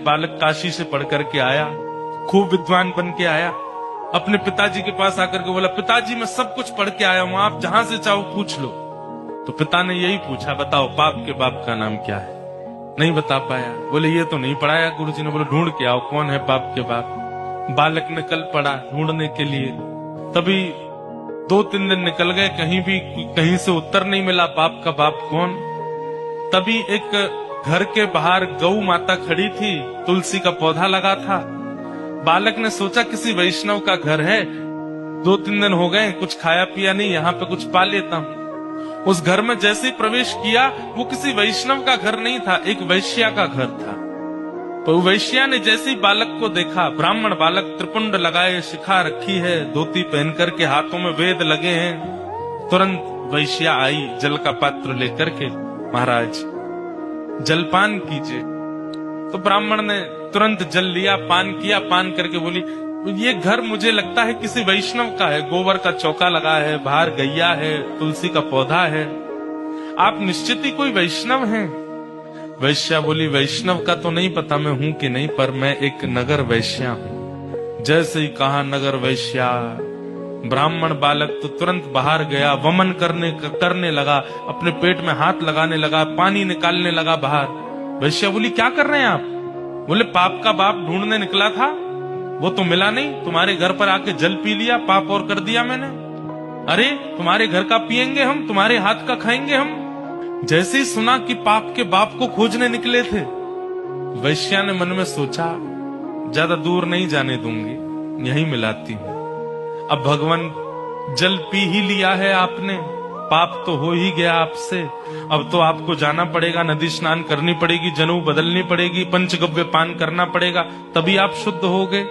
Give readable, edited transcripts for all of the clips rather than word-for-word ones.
बालक काशी से पढ़ करके आया, खूब विद्वान बन के आया, अपने पिताजी के पास आकर के बोला, पिताजी मैं सब कुछ पढ़ के आया हूं, आप जहां से चाहो पूछ लो। तो पिता ने यही पूछा, बताओ पाप के बाप का नाम क्या है? नहीं बता पाया। बोले ये तो नहीं पढ़ाया गुरुजी ने। बोले ढूंढ के आओ कौन है पाप के बाप। बालक ने कल पढ़ा ढूंढने के लिए, तभी 2-3 दिन निकल गए, कहीं से उत्तर नहीं मिला पाप का बाप कौन। तभी एक घर के बाहर गौ माता खड़ी थी, तुलसी का पौधा लगा था। बालक ने सोचा किसी वैष्णव का घर है, 2-3 दिन हो गए कुछ खाया पिया नहीं, यहाँ पे कुछ पा लेता हूँ। उस घर में जैसे ही प्रवेश किया, वो किसी वैष्णव का घर नहीं था, एक वैश्या का घर था। तो वैश्या ने जैसे ही बालक को देखा, ब्राह्मण बालक, त्रिपुंड लगाए, शिखा रखी है, धोती पहन करके, हाथों में वेद लगे हैं, तुरंत वैश्या आई जल का पात्र लेकर के, महाराज जलपान कीजिए। तो ब्राह्मण ने तुरंत जल लिया, पान किया, पान करके बोली, ये घर मुझे लगता है किसी वैष्णव का है, गोबर का चौका लगा है, बाहर गैया है, तुलसी का पौधा है, आप निश्चित ही कोई वैष्णव हैं। वैश्या बोली, वैष्णव का तो नहीं पता मैं हूं कि नहीं, पर मैं एक नगर वैश्या हूं। जैसे ही कहा नगर वैश्या, ब्राह्मण बालक तो तुरंत बाहर गया, वमन करने लगा, अपने पेट में हाथ लगाने लगा, पानी निकालने लगा बाहर। वैश्या बोली, क्या कर रहे हैं आप? बोले, पाप का बाप ढूंढने निकला था, वो तो मिला नहीं, तुम्हारे घर पर आके जल पी लिया, पाप और कर दिया मैंने। अरे तुम्हारे घर का पिएंगे हम, तुम्हारे हाथ का खाएंगे हम। जैसे ही सुना कि पाप के बाप को खोजने निकले थे, वैश्या ने मन में सोचा, ज्यादा दूर नहीं जाने दूंगी, यहीं मिलाती हूं। अब भगवान जल पी ही लिया है आपने, पाप तो हो ही गया आपसे, अब तो आपको जाना पड़ेगा, नदी स्नान करनी पड़ेगी, जनेऊ बदलनी पड़ेगी, पंचगव्य पान करना पड़ेगा, तभी आप शुद्ध हो गए।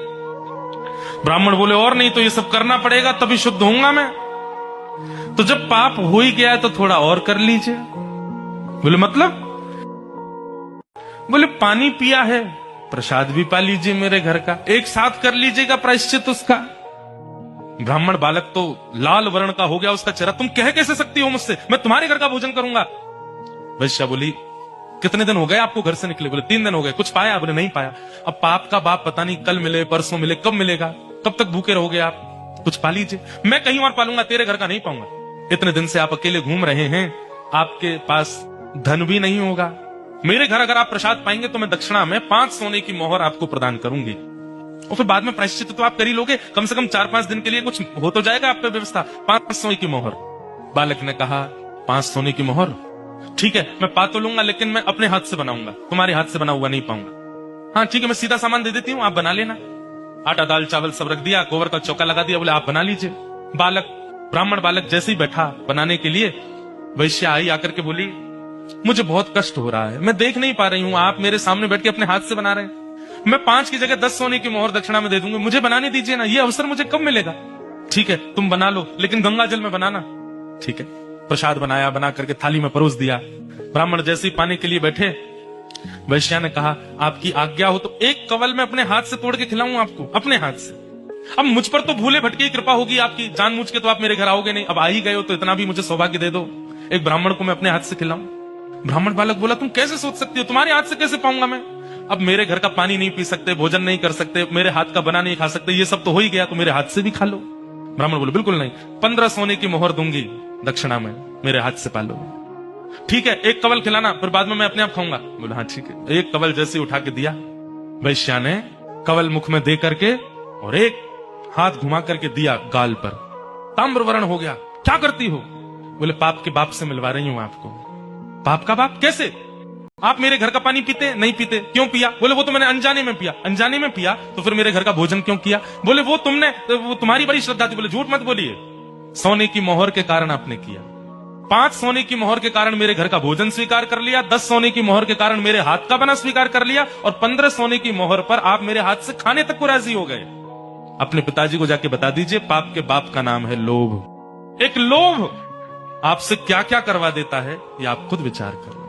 ब्राह्मण बोले, और नहीं तो ये सब करना पड़ेगा तभी शुद्ध होऊंगा मैं। तो जब पाप हो ही गया है तो थोड़ा और कर लीजिए। बोले मतलब? बोले पानी पिया है, प्रसाद भी पा लीजिए मेरे घर का, एक साथ कर लीजिएगा प्रायश्चित उसका। ब्राह्मण बालक तो लाल वर्ण का हो गया उसका चेहरा, तुम कह कैसे सकती हो मुझसे, मैं तुम्हारे घर का भोजन करूंगा। वैश्या बोली, कितने दिन हो गए आपको घर से निकले? बोले 3 दिन हो गए। कुछ पाया? बोले नहीं पाया। अब पाप का बाप पता नहीं कल मिले, परसों मिले, कब मिलेगा, कब तक भूखे रहोगे आप, कुछ पा लीजिए। मैं कहीं और पालूंगा, तेरे घर का नहीं पाऊंगा। इतने दिन से आप अकेले घूम रहे हैं, आपके पास धन भी नहीं होगा, मेरे घर अगर आप प्रसाद पाएंगे तो मैं दक्षिणा में 5 सोने की मोहर आपको प्रदान करूंगी, और फिर बाद में प्रायश्चित तो आप कर ही लोगे, कम से कम 4-5 दिन के लिए कुछ हो तो जाएगा आप पे व्यवस्था। 5 सोने की मोहर। बालक ने कहा, 5 सोने की मोहर, ठीक है मैं पा तो लूंगा, लेकिन मैं अपने हाथ से बनाऊंगा, तुम्हारे हाथ से बना हुआ नहीं पाऊंगा। हाँ ठीक है, मैं सीधा सामान दे देती हूँ, आप बना लेना। आटा दाल चावल सब रख दिया, गोबर का चौका लगा दिया, बोले आप बना लीजिए। ब्राह्मण बालक जैसे ही बैठा बनाने के लिए, वैश्या आई आकर के बोली, मुझे बहुत कष्ट हो रहा है, मैं देख नहीं पा रही हूँ, आप मेरे सामने बैठ के अपने हाथ से बना रहे हैं, मैं 5 की जगह 10 सोने की मोहर दक्षिणा में दे दूंगी, मुझे बनाने दीजिए ना, ये अवसर मुझे कब मिलेगा? ठीक है तुम बना लो, लेकिन गंगा जल में बनाना। ठीक है, प्रसाद बनाया, बना करके थाली में परोस दिया। ब्राह्मण जैसे ही पाने के लिए बैठे, वैश्या ने कहा, आपकी आज्ञा हो तो एक कवल में अपने हाथ से तोड़ के खिलाऊं आपको, अपने हाथ से। अब मुझ पर तो भूले भटके की कृपा होगी आपकी, जानबूझ के तो आप मेरे घर आओगे नहीं, अब आ ही गए हो तो इतना भी मुझे सौभाग्य दे दो, एक ब्राह्मण को मैं अपने हाथ से खिलाऊं। ब्राह्मण बालक बोला, तुम कैसे सोच सकती हो, तुम्हारे हाथ से कैसे पाऊंगा मैं? अब मेरे घर का पानी नहीं पी सकते, भोजन नहीं कर सकते, मेरे हाथ का बना नहीं खा सकते, ये सब तो हो ही गया, तो मेरे हाथ से भी खा लो। ब्राह्मण बोले, बिल्कुल नहीं, 15 सोने की मोहर दूंगी दक्षिणा में, मेरे हाथ से पालो। ठीक है, एक कवल खिलाना, फिर बाद में मैं अपने आप खाऊंगा। बोला हाँ ठीक है। एक कवल जैसे उठा के दिया, वैश्या ने कवल मुख में दे करके और एक हाथ घुमा करके दिया गाल पर, ताम्रवर्ण हो गया। क्या करती हो? बोले पाप के बाप से मिलवा रही हूं आपको। पाप का बाप कैसे? आप मेरे घर का पानी पीते नहीं पीते? क्यों पिया? बोले वो तो मैंने अनजाने में पिया। अनजाने में पिया तो फिर मेरे घर का भोजन क्यों किया? बोले वो तुम्हारी बड़ी श्रद्धा थी। बोले झूठ मत बोलिए, सोने की मोहर के कारण आपने किया। 5 सोने की मोहर के कारण मेरे घर का भोजन स्वीकार कर लिया, 10 सोने की मोहर के कारण मेरे हाथ का बना स्वीकार कर लिया, और 15 सोने की मोहर पर आप मेरे हाथ से खाने तक को राजी हो गए। अपने पिताजी को जाके बता दीजिए, पाप के बाप का नाम है लोभ। एक लोभ आपसे क्या क्या करवा देता है, ये आप खुद विचार करो।